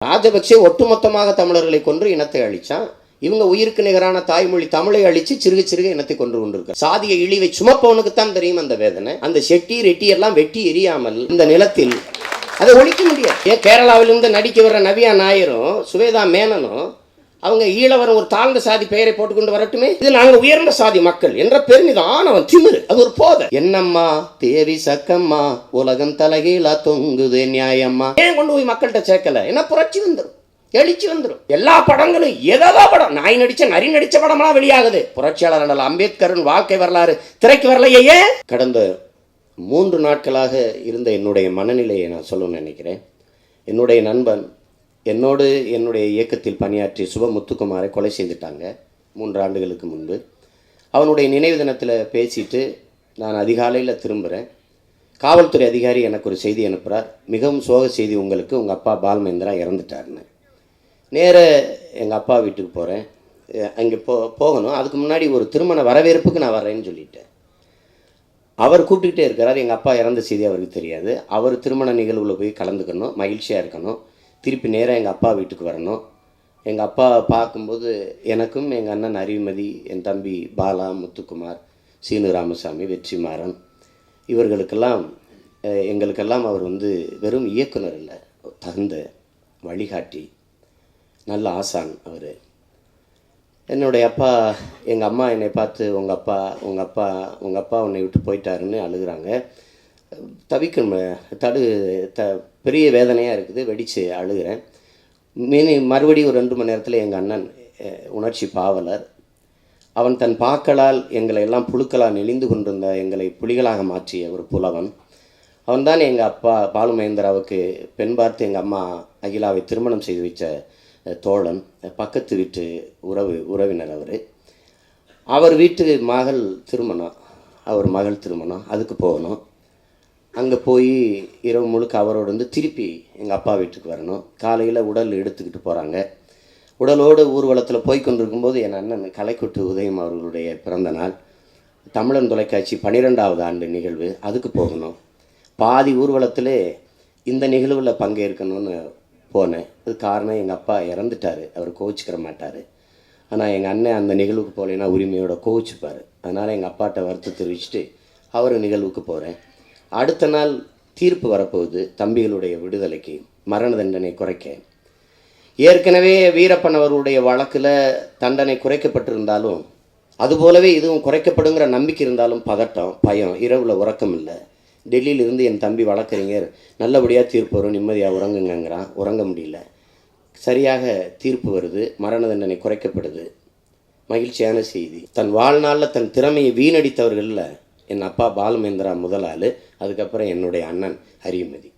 ராஜபக்சே ஒட்டுமொத்தமாக தமிழர்களை கொன்று இனத்தை அழிச்சான். இவங்க உயிருக்கு நிகரான தாய்மொழி தமிழை அழிச்சு சிறுக சிறுக இனத்தை கொன்று கொண்டிருக்க. சாதிய இழிவை சுமப்பவனுக்குத்தான் தெரியும் அந்த வேதனை. அந்த செட்டி ரெட்டி எல்லாம் வெட்டி எரியாமல் இந்த நிலத்தில் அதை ஒழிக்க முடியாது. ஏன் கேரளாவிலிருந்து நடிக்க வர்ற நவியா நாயரும் சுவேதா மேனனும் அவங்க ஈழவரும் ஒரு தாழ்ந்த சாதி பெயரை போட்டுக்கொண்டு வரட்டுமே. இது நாங்கள் உயர்ந்த சாதி மக்கள் என்ற பெருமிதம் ஆனவன் திமிரு. அது ஒரு போதை. என்னம்மா தேவி சக்கம்மா உலகம் தலைகீழா தொங்குது நியாயம்மா. ஏன் கொண்டு போய் மக்கள்கிட்ட சேர்க்கல? என்ன புரட்சி வந்துடும், எழுச்சி வந்துடும். எல்லா படங்களும் ஏதோ படம், நாய் நடிச்ச நரி நடிச்ச படமெல்லாம் வெளியாகுது. புரட்சியாளர் அம்பேத்கரின் வாழ்க்கை வரலாறு திரைக்கு வரலையே. கடந்த 3 நாட்களாக இருந்த என்னுடைய மனநிலையை நான் சொல்லணும்னு நினைக்கிறேன். என்னுடைய நண்பன் என்னோடு என்னுடைய இயக்கத்தில் பணியாற்றிய சுபமுத்துக்குமாரை கொலை செய்துட்டாங்க 3 ஆண்டுகளுக்கு முன்பு. அவனுடைய நினைவு தினத்தில் பேசிட்டு நான் அதிகாலையில் திரும்புகிறேன். காவல்துறை அதிகாரி எனக்கு ஒரு செய்தி அனுப்புகிறார். மிகவும் சோக செய்தி உங்களுக்கு, உங்கள் அப்பா பால்மேந்திரா இறந்துட்டாருன்னு. நேர எங்கள் அப்பா வீட்டுக்கு போகிறேன். அங்கே போகணும். அதுக்கு முன்னாடி ஒரு திருமண வரவேற்புக்கு நான் வரேன்னு சொல்லிட்டேன். அவர் கூப்பிட்டுக்கிட்டே இருக்கிறார். எங்கள் அப்பா இறந்த செய்தி அவருக்கு தெரியாது. அவர் திருமண நிகழ்வில் போய் கலந்துக்கணும், மகிழ்ச்சியாக இருக்கணும். திருப்பி நேராக எங்கள் அப்பா வீட்டுக்கு வரணும். எங்கள் அப்பா பார்க்கும்போது எனக்கும் எங்கள் அண்ணன் அறிவுமதி, என் தம்பி பாலா, முத்துக்குமார், சீனு ராமசாமி, வெற்றிமாறன் இவர்களுக்கெல்லாம் எங்களுக்கெல்லாம் அவர் வெறும் இயக்குனர் இல்லை, தகுந்த வழிகாட்டி, நல்ல ஆசான் அவர். என்னுடைய அப்பா, எங்கள் அம்மா என்னை பார்த்து உங்கள் அப்பா உன்னை விட்டு போயிட்டாருன்னு அழுகிறாங்க. பெரிய வேதனையாக இருக்குது. வெடித்து அழுகிறேன். மறுபடியும் ஒரு 2 மணி நேரத்தில் எங்கள் அண்ணன் உணர்ச்சி பாவலர், அவன் தன் பாக்களால் எங்களை எல்லாம் புழுக்களால் நெளிந்து கொண்டிருந்த எங்களை புலிகளாக மாற்றிய ஒரு புலவன். அவன்தான் எங்கள் அப்பா பாலுமகேந்திராவுக்கு பெண் பார்த்து எங்கள் அம்மா அகிலாவை திருமணம் செய்து வைத்த தோழன், பக்கத்து வீட்டு உறவினர். அவர் வீட்டு மகள் திருமணம், அதுக்கு போகணும். அங்கே போய் இரவு முழுக்க அவரோடு திருப்பி எங்கள் அப்பா வீட்டுக்கு வரணும். காலையில் உடல் எடுத்துக்கிட்டு போகிறாங்க. உடலோடு ஊர்வலத்தில் போய் கொண்டிருக்கும்போது என் அண்ணன் கலைக்கொட்டு உதயம் அவர்களுடைய பிறந்த நாள், தமிழன் தொலைக்காட்சி 12வது ஆண்டு நிகழ்வு, அதுக்கு போகணும். பாதி ஊர்வலத்தில் இந்த நிகழ்வில் பங்கேற்கணும்னு போனேன். அது காரணம் எங்கள் அப்பா இறந்துட்டார், அவர் கோவிச்சுக்கிற மாட்டார். ஆனால் எங்கள் அண்ணன் அந்த நிகழ்வுக்கு போகலைன்னா உரிமையோட கோவிச்சுப்பார். அதனால் எங்கள் அப்பாட்ட வருத்தம் தெரிவிச்சுட்டு அவர் நிகழ்வுக்கு போகிறேன். அடுத்த நாள் தீர்ப்பு வரப்போகுது. தம்பிகளுடைய விடுதலைக்கு, மரண தண்டனை குறைக்க. ஏற்கனவே வீரப்பன் அவர்களுடைய வழக்கில் தண்டனை குறைக்கப்பட்டிருந்தாலும் அதுபோலவே இதுவும் குறைக்கப்படுங்கிற நம்பிக்கை இருந்தாலும் பதட்டம், பயம், இரவில் உறக்கம் இல்லை. டெல்லியிலிருந்து என் தம்பி வழக்கறிஞர் நல்லபடியாக தீர்ப்பு வரும், நிம்மதியாக உறங்குங்கிறான். உறங்க முடியல. சரியாக தீர்ப்பு வருது, மரண தண்டனை குறைக்கப்படுது. மகிழ்ச்சியான செய்தி. தன் வாழ்நாளில் தன் திறமையை வீணடித்தவர்களில் என் அப்பா பாலுமேந்திரா முதல் ஆள். அதுக்கப்புறம் என்னுடைய அண்ணன் அறிவுமதி.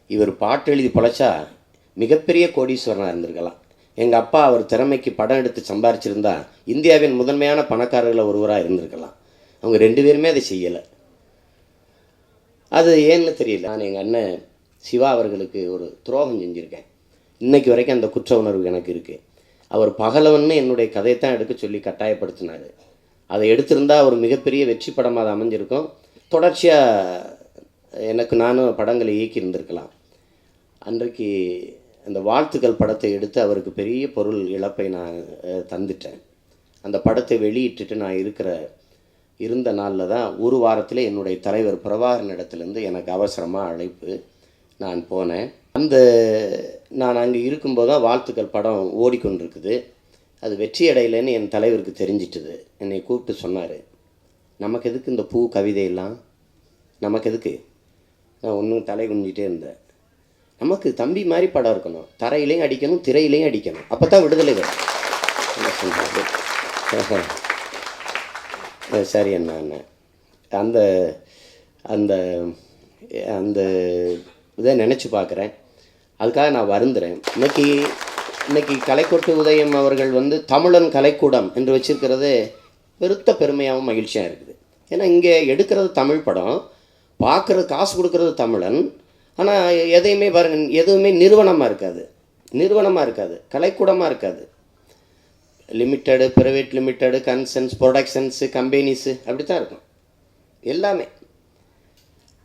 இவர் பாட்டு எழுதி பழச்சா மிகப்பெரிய கோடீஸ்வரனாக இருந்திருக்கலாம். எங்கள் அப்பா அவர் திறமைக்கு படம் எடுத்து சம்பாரிச்சிருந்தா இந்தியாவின் முதன்மையான பணக்காரர்களில் ஒருவராக இருந்திருக்கலாம். அவங்க 2 பேருமே அதை செய்யலை. அது ஏன்னு தெரியல. நான் எங்கள் அண்ணன் சிவா அவர்களுக்கு ஒரு துரோகம் செஞ்சுருக்கேன். இன்றைக்கு வரைக்கும் அந்த குற்ற உணர்வு எனக்கு இருக்குது. அவர் பகலவன்னு என்னுடைய கதையைத்தான் எடுக்க சொல்லி கட்டாயப்படுத்தினார். அதை எடுத்திருந்தால் ஒரு மிகப்பெரிய வெற்றி படமாக அது அமைஞ்சிருக்கும். தொடர்ச்சியாக எனக்கு நானும் படங்களை இயக்கியிருந்திருக்கலாம். அன்றைக்கு அந்த வாழ்த்துக்கள் படத்தை எடுத்து அவருக்கு பெரிய பொருள் இழப்பை நான் தந்துட்டேன். அந்த படத்தை வெளியிட்டுட்டு நான் இருந்த நாளில் தான் ஒரு வாரத்தில் என்னுடைய தலைவர் பிரபாகரன் இடத்துலேருந்து எனக்கு அவசரமாக அழைப்பு. நான் போனேன். நான் அங்கே இருக்கும்போது தான் வாழ்த்துக்கள் படம் ஓடிக்கொண்டிருக்குது. அது வெற்றி அடையலைன்னு என் தலைவருக்கு தெரிஞ்சிட்டுது. என்னை கூப்பிட்டு சொன்னார், நமக்கு எதுக்கு இந்த பூ கவிதையெல்லாம், நமக்கு எதுக்கு? நான் ஒன்றும் தலை குஞ்சிட்டே இருந்தேன். நமக்கு தம்பி மாதிரி படம் இருக்கணும், தரையிலையும் அடிக்கணும், திரையிலையும் அடிக்கணும், அப்போ தான் விடுதலை வரும். என்ன சொல்கிறாரு? சரி அண்ணா. அந்த அந்த அந்த இதை நினச்சி பார்க்குறேன். அதுக்காக நான் வருந்துறேன். இன்னைக்கு கலைக்கொட்டு உதயம் அவர்கள் தமிழன் கலைக்கூடம் என்று வச்சிருக்கிறது பெருத்த பெருமையாகவும் மகிழ்ச்சியாக இருக்குது. ஏன்னா இங்கே எடுக்கிறது தமிழ் படம், பார்க்குறது காசு கொடுக்கறது தமிழன். ஆனால் எதுவுமே நிறுவனமாக இருக்காது, கலைக்கூடமாக இருக்காது. Limited, private limited, concerns, productions, companies அப்படி தான் இருக்கும் எல்லாமே.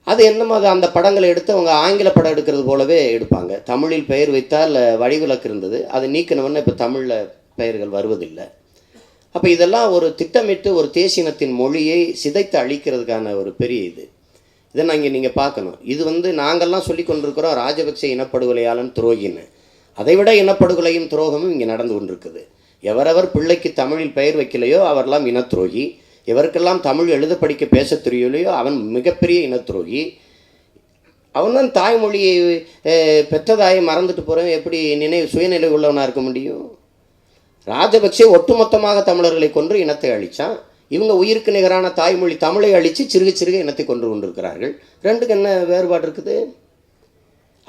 அது என்னமோ அது அந்த படங்களை எடுத்து அவங்க ஆங்கில படம் எடுக்கிறது போலவே எடுப்பாங்க. தமிழில் பெயர் வைத்தால் வழிவிலக்கு இருந்தது, அதை நீக்கினவொன்னே இப்போ தமிழில் பெயர்கள் வருவதில்லை. அப்போ இதெல்லாம் ஒரு திட்டமிட்டு ஒரு தேசியனத்தின் மொழியை சிதைத்து அழிக்கிறதுக்கான ஒரு பெரிய இதை நான் இங்கே நீங்கள் பார்க்கணும். இது நாங்கள்லாம் சொல்லி கொண்டிருக்கிறோம் ராஜபக்சே இனப்படுகொலையாளன் துரோகின்னு. அதைவிட இனப்படுகொலையும் துரோகமும் இங்கே நடந்து கொண்டிருக்குது. எவரவர் பிள்ளைக்கு தமிழில் பெயர் வைக்கலையோ அவரெல்லாம் இனத்துரோகி, எவருக்கெல்லாம் தமிழ் எழுத படிக்க பேச தெரியலையோ அவன் மிகப்பெரிய இனத்துரோகி. அவன் தான் தாய்மொழியை பெற்றதாயை மறந்துட்டு போகிறவன் எப்படி சுயநிலை உள்ளவனாக இருக்க முடியும்? ராஜபக்சே ஒட்டுமொத்தமாக தமிழர்களை கொன்று இனத்தை அழித்தான். இவங்க உயிருக்கு நிகரான தாய்மொழி தமிழை அழித்து சிறுக சிறுக இனத்தை கொன்று கொண்டிருக்கிறார்கள். ரெண்டுக்கு என்ன வேறுபாடு இருக்குது?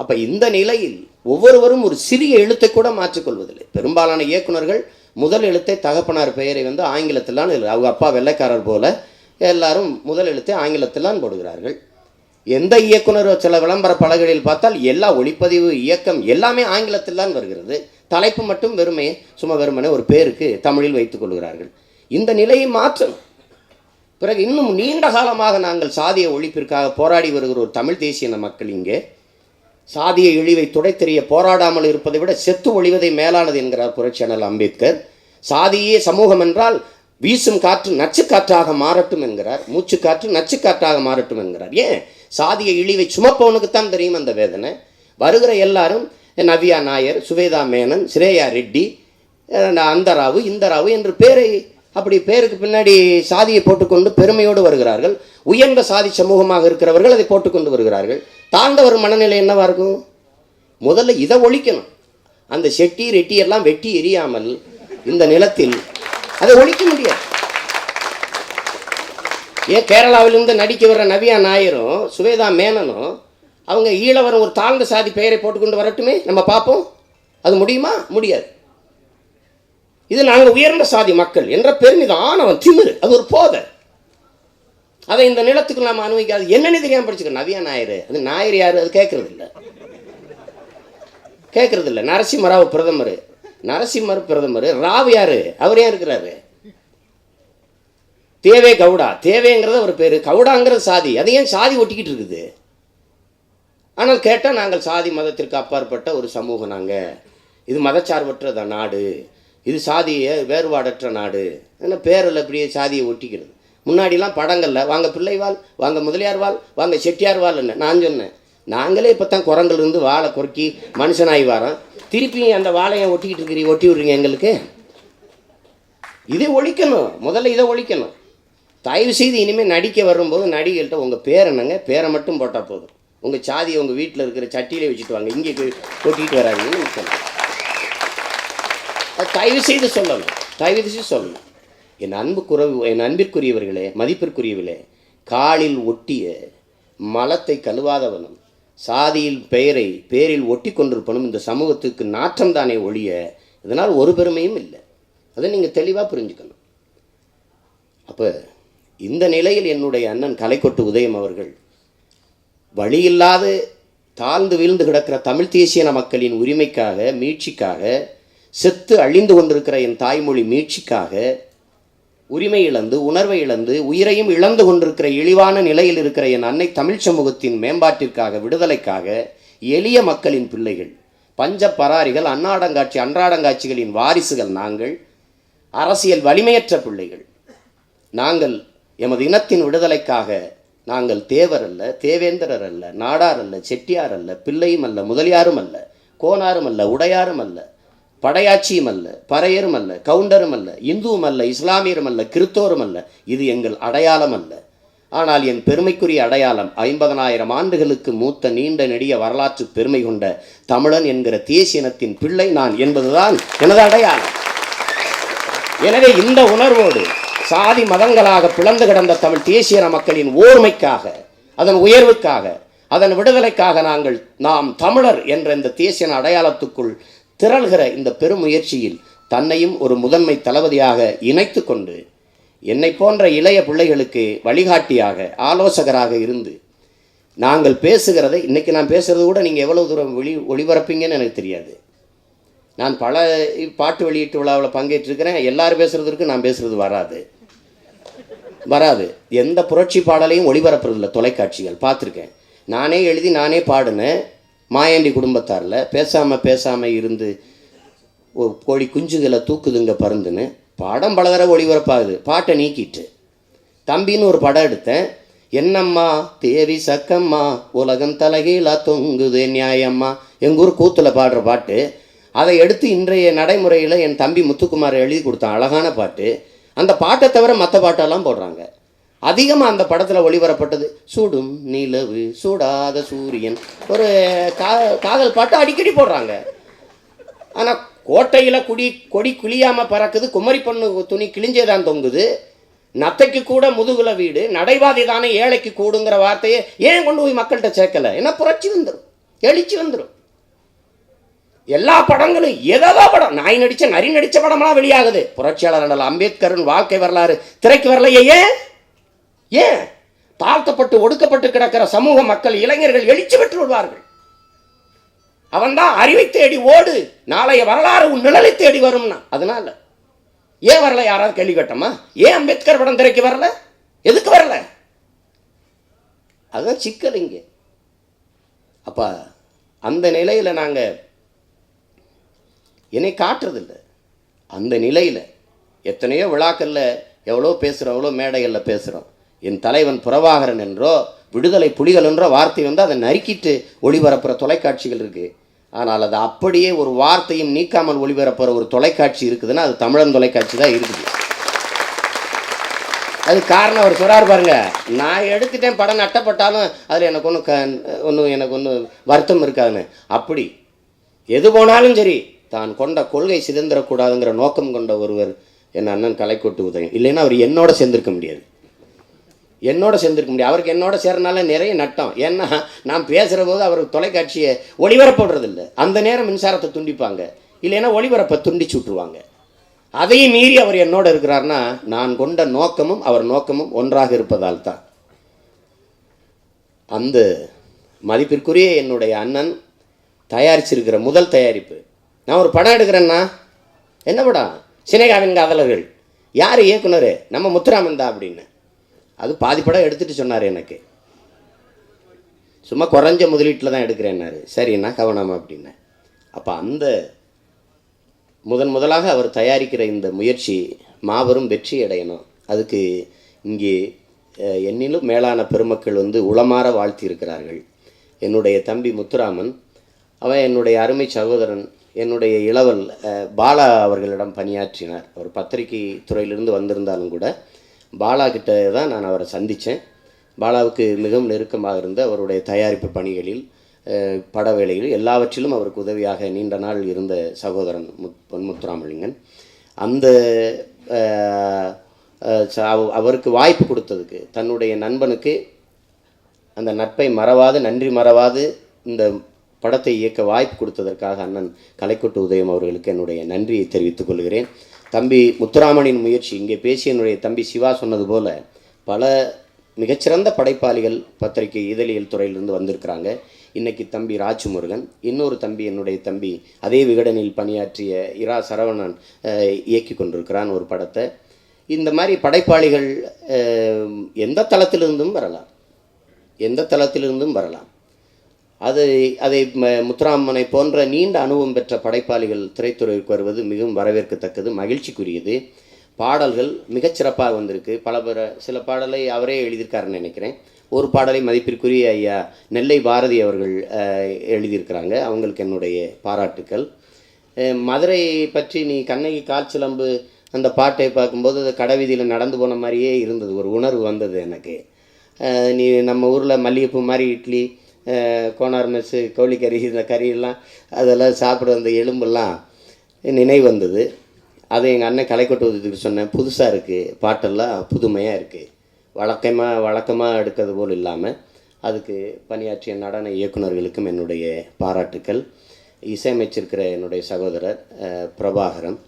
அப்போ இந்த நிலையில் ஒவ்வொருவரும் ஒரு சிறிய எழுத்தை கூட மாற்றிக்கொள்வதில்லை. பெரும்பாலான இயக்குநர்கள் முதல் எழுத்தை தகப்பனார் பெயரை ஆங்கிலத்திலான் அவங்க அப்பா வெள்ளைக்காரர் போல எல்லாரும் முதல் எழுத்தை ஆங்கிலத்திலான் போடுகிறார்கள். எந்த இயக்குனர் சில விளம்பர பலகைகளில் பார்த்தால் எல்லா ஒளிப்பதிவு இயக்கம் எல்லாமே ஆங்கிலத்தில்தான் வருகிறது. தலைப்பு மட்டும் வெறுமனே ஒரு பேருக்கு தமிழில் வைத்துக் கொள்கிறார்கள். இந்த நிலையை மாற்றணும். பிறகு இன்னும் நீண்ட காலமாக நாங்கள் சாதிய ஒழிப்பிற்காக போராடி வருகிற ஒரு தமிழ் தேசிய மக்கள் இங்கே சாதிய இழிவை துடைத்தெறிய போராடாமல் இருப்பதை விட செத்து ஒழிவதை மேலானது என்கிறார் புரட்சியாளர் அம்பேத்கர். சாதியே சமூகம் என்றால் வீசும் காற்று நச்சுக்காற்றாக மாறட்டும் என்கிறார். மூச்சு காற்று நச்சுக்காற்றாக மாறட்டும் என்கிறார். ஏன்? சாதிய இழிவை சுமப்பவனுக்குத்தான் தெரியும் அந்த வேதனை. வருகிற எல்லாரும் நவ்யா நாயர், சுவேதா மேனன், ஸ்ரேயா ரெட்டி, அந்தராவு, இந்தராவு என்று பேரை அப்படி பேருக்கு பின்னாடி சாதியை போட்டுக்கொண்டு பெருமையோடு வருகிறார்கள். உயர்ந்த சாதி சமூகமாக இருக்கிறவர்கள் அதை போட்டுக்கொண்டு வருகிறார்கள். தாழ்ந்தவர் மனநிலை என்னவா இருக்கும்? முதல்ல இதை ஒழிக்கணும். அந்த செட்டி ரெட்டி எல்லாம் வெட்டி எரியாமல் இந்த நிலத்தில் அதை ஒழிக்க முடியாது. ஏன் கேரளாவிலிருந்து நடிக்க வர்ற நவ்யா நாயரும் சுவேதா மேனனும் அவங்க ஈழவரும் ஒரு தாழ்ந்த சாதி பெயரை போட்டுக்கொண்டு வரட்டுமே, நம்ம பார்ப்போம். அது முடியுமா? முடியாது. இது நாங்கள் உயர்ந்த சாதி மக்கள் என்ற பெருமிதம், ஆணவம், திமிரு, அது ஒரு போதை. அதை இந்த நிலத்துக்கு நாம் அனுபவிக்காது. என்னன்னு தெரியாமல் படிச்சுக்கணும். நவ்யா நாயர், அது நாயர் யாரு? அது கேட்கறது இல்லை. நரசிம்மராவ் பிரதமர், நரசிம்மர் பிரதமர், ராவ் யாரு? அவர் ஏன் இருக்கிறாரு? தேவே கவுடா, தேவேங்கிறது ஒரு பேர், கவுடாங்கிறது சாதி. அது ஏன் சாதி ஒட்டிக்கிட்டு இருக்குது? ஆனால் கேட்டால் நாங்கள் சாதி மதத்திற்கு அப்பாற்பட்ட ஒரு சமூகம், நாங்கள் இது மதச்சார்பற்ற நாடு, இது சாதிய வேறுபாடற்ற நாடு. ஏன்னா பேரில் இப்படியே சாதியை ஒட்டிக்கிறது. முன்னாடிலாம் படங்களில் வாங்க பிள்ளைவாள், வாங்க முதலியார் வாழ், வாங்க செட்டியார் வாழ். என்ன நான் சொன்னேன், நாங்களே இப்போ தான் குரங்கிலிருந்து வாழை குறுக்கி மனுஷனாகி வரோம். திருப்பி அந்த வாழையை ஒட்டிக்கிட்டு ஒட்டி விட்றீங்க எங்களுக்கு. இதை ஒழிக்கணும். முதல்ல இதை ஒழிக்கணும். தயவு செய்து இனிமேல் நடிக்க வரும்போது நடிகர்கள்ட்ட உங்கள் பேர் என்னங்க, பேரை மட்டும் போட்டால் போதும். உங்கள் சாதியை உங்கள் வீட்டில் இருக்கிற சட்டியிலே வச்சுட்டு வாங்க, இங்கே கொட்டிக்கிட்டு வராங்கன்னு சொல்லணும். அது தயவு செய்து சொல்லணும். என் அன்பிற்குரியவர்களே, மதிப்பிற்குரியவர்களே, காலில் ஒட்டிய மலத்தை கழுவாதவனும் சாதியில் பேரில் ஒட்டி கொண்டிருப்பனும் இந்த சமூகத்துக்கு நாற்றம் தானே ஒழிய இதனால் ஒரு பெருமையும் இல்லை. அதை நீங்கள் தெளிவாக புரிஞ்சுக்கணும். அப்போ இந்த நிலையில் என்னுடைய அண்ணன் கலைக்கொட்டு உதயம் அவர்கள் வழியில்லாது தாழ்ந்து வீழ்ந்து கிடக்கிற தமிழ் தேசிய மக்களின் உரிமைக்காக, மீட்சிக்காக, செத்து அழிந்து கொண்டிருக்கிற என் தாய்மொழி மீட்சிக்காக, உரிமை இழந்து, உணர்வை இழந்து, உயிரையும் இழந்து கொண்டிருக்கிற இழிவான நிலையில் இருக்கிற என் அன்னை தமிழ் சமூகத்தின் மேம்பாட்டிற்காக, விடுதலைக்காக, எளிய மக்களின் பிள்ளைகள், பஞ்ச பராரிகள், அன்றாடங்காட்சிகளின் வாரிசுகள் நாங்கள், அரசியல் வலிமையற்ற பிள்ளைகள் நாங்கள். எமது இனத்தின் விடுதலைக்காக நாங்கள் தேவர் அல்ல, தேவேந்திரர் அல்ல, நாடார் அல்ல, செட்டியார் அல்ல, பிள்ளையும் அல்ல, முதலியாரும் அல்ல, கோனாரும் அல்ல, உடையாரும் அல்ல, படையாட்சியும் அல்ல, பறையரும் அல்ல, கவுண்டரும் அல்ல, இந்துவும் அல்ல, இஸ்லாமியரும் அல்ல, கிறித்தோரும் அல்ல. இது எங்கள் அடையாளம் அல்ல. ஆனால் என் பெருமைக்குரிய அடையாளம் 50,000 ஆண்டுகளுக்கு மூத்த நீண்ட நெடிய வரலாற்று பெருமை கொண்ட தமிழன் என்கிற தேசிய இனத்தின் பிள்ளை நான் என்பதுதான் எனது அடையாளம். எனவே இந்த உணர்வோடு சாதி மதங்களாக பிளந்து கிடந்த தமிழ் தேசிய மக்களின் ஓர்மைக்காக, அதன் உயர்வுக்காக, அதன் விடுதலைக்காக நாம் தமிழர் என்ற இந்த தேசிய அடையாளத்துக்குள் திரள்கிற இந்த பெருமுயற்சியில் தன்னையும் ஒரு முதன்மை தளபதியாக இணைத்து கொண்டு என்னை போன்ற இளைய பிள்ளைகளுக்கு வழிகாட்டியாக, ஆலோசகராக இருந்து நாங்கள் பேசுகிறதை, இன்றைக்கி நான் பேசுகிறது கூட நீங்கள் எவ்வளவு தூரம் ஒளிபரப்பீங்கன்னு எனக்கு தெரியாது. நான் பல பாட்டு வெளியீட்டு விழாவில் பங்கேற்றிருக்கிறேன். எல்லாரும் பேசுகிறதுக்கு நான் பேசுகிறது வராது. எந்த புரட்சி பாடலையும் ஒளிபரப்புறதில்லை தொலைக்காட்சிகள், பார்த்துருக்கேன். நானே எழுதி நானே பாடினேன். மாயாண்டி குடும்பத்தாரில் பேசாமல் இருந்து கோழி குஞ்சுகளை தூக்குதுங்க பருந்துன்னு படம் பல தடவை ஒளிபரப்பாகுது. பாட்டை நீக்கிட்டு தம்பின்னு ஒரு படம் எடுத்தேன். என்னம்மா தேவி சக்கம்மா உலகம் தலைகீழா தொங்குது நியாயம்மா, எங்கள் ஊர் கூத்தில் பாடுற பாட்டு. அதை எடுத்து இன்றைய நடைமுறையில் என் தம்பி முத்துக்குமார் எழுதி கொடுத்தான். அழகான பாட்டு. அந்த பாட்டை தவிர மற்ற பாட்டெல்லாம் போடுறாங்க. அதிகமாக அந்த படத்தில் ஒளிபரப்பட்டது சூடும் நிலவு சூடாத சூரியன், ஒரு காதல் பாட்டு அடிக்கடி போடுறாங்க. ஆனால் கோட்டையில் கொடி கிளியாமல் பறக்குது, குமரி பொண்ணு துணி கிழிஞ்சேதான் தொங்குது, நத்தைக்கு கூட முதுகுல வீடு, நடைபாதை தானே ஏழைக்கு கூடுங்கிற வார்த்தையை ஏன் கொண்டு போய் மக்கள்கிட்ட சேர்க்கலை? ஏன்னா புரட்சி வந்துடும், எழுச்சி வந்துடும். எல்லா படங்களும் ஏதோ படம், நாய் நடித்த நரி நடித்த படமெல்லாம் வெளியாகுது. புரட்சியாளர் அம்பேத்கரின் வாழ்க்கை வரலாறு திரைக்கு வரலையே. ஏன்? தாழ்த்தப்பட்டு ஒடுக்கப்பட்டு கிடக்கிற சமூக மக்கள், இளைஞர்கள் எழுச்சி பெற்று வருவார்கள். அவன்தான் அறிவை தேடி ஓடு, நாளைய வரலாறு உன் நிழலை தேடி வரும்னா. அதனால ஏன் வரல? யாராவது கேள்வி கேட்டோமா? ஏன் அம்பேத்கர் படம் திரைக்கு வரல? எதுக்கு வரல? அதுதான் சிக்கல் இங்கே. அப்ப அந்த நிலையில நாங்க என்னை காட்டுறதில்லை. அந்த நிலையில எத்தனையோ விழாக்கள்ல எவ்வளோ பேசுகிறோம், எவ்வளோ மேடைகளில் பேசுகிறோம். என் தலைவன் புரபாகரன் என்றோ விடுதலை புலிகள் என்றோ வார்த்தை வந்து அதை நறுக்கிட்டு ஒளிபரப்புகிற தொலைக்காட்சிகள் இருக்குது. ஆனால் அது அப்படியே ஒரு வார்த்தையும் நீக்காமல் ஒளிபரப்புகிற ஒரு தொலைக்காட்சி இருக்குதுன்னா அது தமிழன் தொலைக்காட்சி தான் இருக்குது. அது காரணம் அவர் சொல்கிறார் பாருங்க, நான் எடுத்துட்டேன் படம் நட்டப்பட்டாலும் அதில் எனக்கு ஒன்றும் வருத்தம் இருக்காதுன்னு. அப்படி எது போனாலும் சரி தான் கொண்ட கொள்கை சிதந்திரக்கூடாதுங்கிற நோக்கம் கொண்ட ஒருவர் என் அண்ணன் கலைக்கோட்டு உதயம். இல்லைன்னா அவர் என்னோட சேர்ந்திருக்க முடியாது. அவருக்கு என்னோட சேர்றனால நிறைய நட்டம். ஏன்னா நான் பேசுகிற போது அவர் தொலைக்காட்சியை ஒளிபரப்படுறதில்லை. அந்த நேரம் மின்சாரத்தை துண்டிப்பாங்க, இல்லைன்னா ஒளிபரப்பை துண்டிச்சு விட்டுருவாங்க. அதையும் மீறி அவர் என்னோட இருக்கிறார்னா நான் கொண்ட நோக்கமும் அவர் நோக்கமும் ஒன்றாக இருப்பதால் தான். அந்த மதிப்பிற்குரிய என்னுடைய அண்ணன் தயாரிச்சிருக்கிற முதல் தயாரிப்பு. நான் ஒரு படம் எடுக்கிறேன்னா, என்ன படம்? சினேகாவின் காதலர்கள். யார் இயக்குனர்? நம்ம முத்துராமன் தான் அப்படின்னு. அது பாதி படம் எடுத்துகிட்டு சொன்னார் எனக்கு. சும்மா குறைஞ்ச முதலீட்டில் தான் எடுக்கிறேன்னாரு. சரிண்ணா கவனமா அப்படின்னேன். அப்போ அந்த முதலாக அவர் தயாரிக்கிற இந்த முயற்சி மாபெரும் வெற்றி அடையணும். அதுக்கு இங்கே என்னிலும் மேலான பெருமக்கள் வந்து உளமாற வாழ்த்தியிருக்கிறார்கள். என்னுடைய தம்பி முத்துராமன், அவன் என்னுடைய அருமை சகோதரன், என்னுடைய இளவல் பாலா அவர்களிடம் பணியாற்றினார். அவர் பத்திரிகை துறையிலிருந்து வந்திருந்தாலும் கூட பாலா கிட்ட தான் நான் அவரை சந்தித்தேன். பாலாவுக்கு மிகவும் நெருக்கமாக இருந்த அவருடைய தயாரிப்பு பணிகளில், பட வேலைகளில் எல்லாவற்றிலும் அவருக்கு உதவியாக நீண்ட நாள் இருந்த சகோதரன் முத்துராமலிங்கன். அந்த அவருக்கு வாய்ப்பு கொடுத்ததுக்கு, தன்னுடைய நண்பனுக்கு அந்த நட்பை மறவாது, நன்றி மறவாது இந்த படத்தை இயக்க வாய்ப்பு கொடுத்ததற்காக அண்ணன் கலைக்கோட்டு உதயம் அவர்களுக்கு என்னுடைய நன்றியை தெரிவித்துக் கொள்கிறேன். தம்பி முத்துராமனின் முயற்சி, இங்கே பேசிய என்னுடைய தம்பி சிவா சொன்னது போல் பல மிகச்சிறந்த படைப்பாளிகள் பத்திரிகை இதழியல் துறையிலிருந்து வந்திருக்கிறாங்க. இன்றைக்கி தம்பி ராஜ்முருகன், இன்னொரு தம்பி என்னுடைய தம்பி அதே விகடனில் பணியாற்றிய இரா சரவணன் இயக்கி கொண்டிருக்கிறான் ஒரு படத்தை. இந்த மாதிரி படைப்பாளிகள் எந்த தளத்திலிருந்தும் வரலாம். அதை முத்துராமனை போன்ற நீண்ட அனுபவம் பெற்ற படைப்பாளிகள் திரைத்துறைக்கு வருவது மிகவும் வரவேற்கத்தக்கது, மகிழ்ச்சிக்குரியது. பாடல்கள் மிகச்சிறப்பாக வந்திருக்கு. சில பாடலை அவரே எழுதியிருக்காருன்னு நினைக்கிறேன். ஒரு பாடலை மதிப்பிற்குரிய ஐயா நெல்லை பாரதி அவர்கள் எழுதியிருக்கிறாங்க. அவங்களுக்கு என்னுடைய பாராட்டுக்கள். மதுரை பற்றி நீ கண்ணகி கால் சிலம்பு அந்த பாட்டை பார்க்கும்போது அது கடைவீதியில் நடந்து போன மாதிரியே இருந்தது, ஒரு உணர்வு வந்தது எனக்கு. நீ நம்ம ஊரில் மல்லிகைப்பூ மாதிரி இட்லி, கோனார் மெஸ்ஸு, கோழிக்கறி, இந்த கறியெல்லாம் அதெல்லாம் சாப்பிட வந்த எலும்பெல்லாம் நினைவு வந்தது. அதை எங்கள் அண்ணன் கலைக்கோட்டு உதயத்துக்கு சொன்னேன். புதுசாக இருக்குது, பாட்டெல்லாம் புதுமையாக இருக்குது, வழக்கமாக எடுக்கிறது போல் இல்லாமல். அதுக்கு பணியாற்றிய நடன இயக்குநர்களுக்கும் என்னுடைய பாராட்டுக்கள். இசையமைச்சிருக்கிற என்னுடைய சகோதரர் பிரபாகரன்,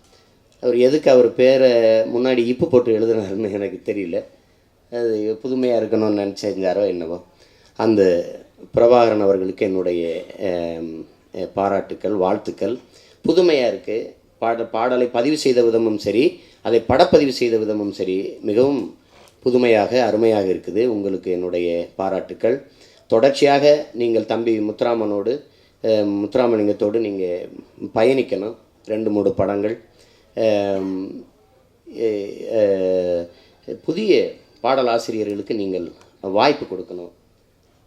அவர் எதுக்கு அவர் பேரை முன்னாடி இப்பு போட்டு எழுதுனாருன்னு எனக்கு தெரியல. அது புதுமையாக இருக்கணும்னு நினச்சிருந்தாரோ என்னவோ. அந்த பிரபாகரன் அவர்களுக்கு என்னுடைய பாராட்டுக்கள், வாழ்த்துக்கள். புதுமையாக இருக்குது. பாடலை பதிவு செய்த விதமும் சரி, அதை படப்பதிவு செய்த விதமும் சரி, மிகவும் புதுமையாக அருமையாக இருக்குது. உங்களுக்கு என்னுடைய பாராட்டுக்கள். தொடர்ச்சியாக நீங்கள் தம்பி முத்துராமலிங்கத்தோடு நீங்கள் பயணிக்கணும். 2-3 படங்கள், புதிய பாடலாசிரியர்களுக்கு நீங்கள் வாய்ப்பு கொடுக்கணும்.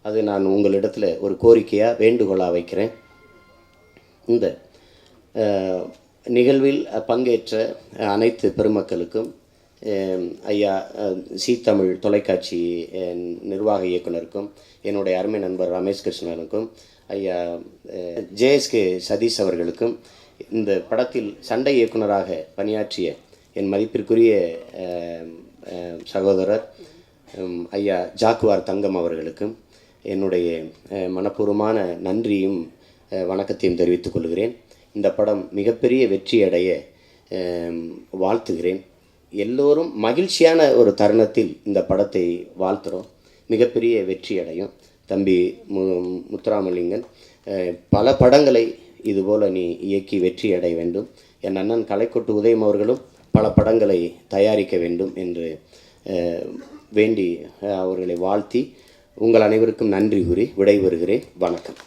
அது நான் உங்களிடத்தில் ஒரு கோரிக்கையாக வேண்டுகோளாக வைக்கிறேன். இந்த நிகழ்வில் பங்கேற்ற அனைத்து பெருமக்களுக்கும், ஐயா சி தமிழ் தொலைக்காட்சி நிர்வாக இயக்குனருக்கும், என்னுடைய அருமை நண்பர் ரமேஷ் கிருஷ்ணனுக்கும், ஐயா ஜேஎஸ்கே சதீஷ் அவர்களுக்கும், இந்த படத்தில் சண்டை இயக்குனராக பணியாற்றிய என் மதிப்பிற்குரிய சகோதரர் ஐயா ஜாக்குவார் தங்கம் அவர்களுக்கும் என்னுடைய மனப்பூர்வமான நன்றியும் வணக்கத்தையும் தெரிவித்துக் கொள்கிறேன். இந்த படம் மிகப்பெரிய வெற்றி அடைய வாழ்த்துகிறேன். எல்லோரும் மகிழ்ச்சியான ஒரு தருணத்தில் இந்த படத்தை வாழ்த்துகிறோம். மிகப்பெரிய வெற்றி அடையும். தம்பி முத்துராமலிங்கன் பல படங்களை இதுபோல் நீ இயக்கி வெற்றி அடைய வேண்டும். என் அண்ணன் கலைக்கொட்டு உதயம் அவர்களும் பல படங்களை தயாரிக்க வேண்டும் என்று வேண்டி அவர்களை வாழ்த்தி உங்கள் அனைவருக்கும் நன்றி கூறி விடைபெறுகிறேன். வணக்கம்.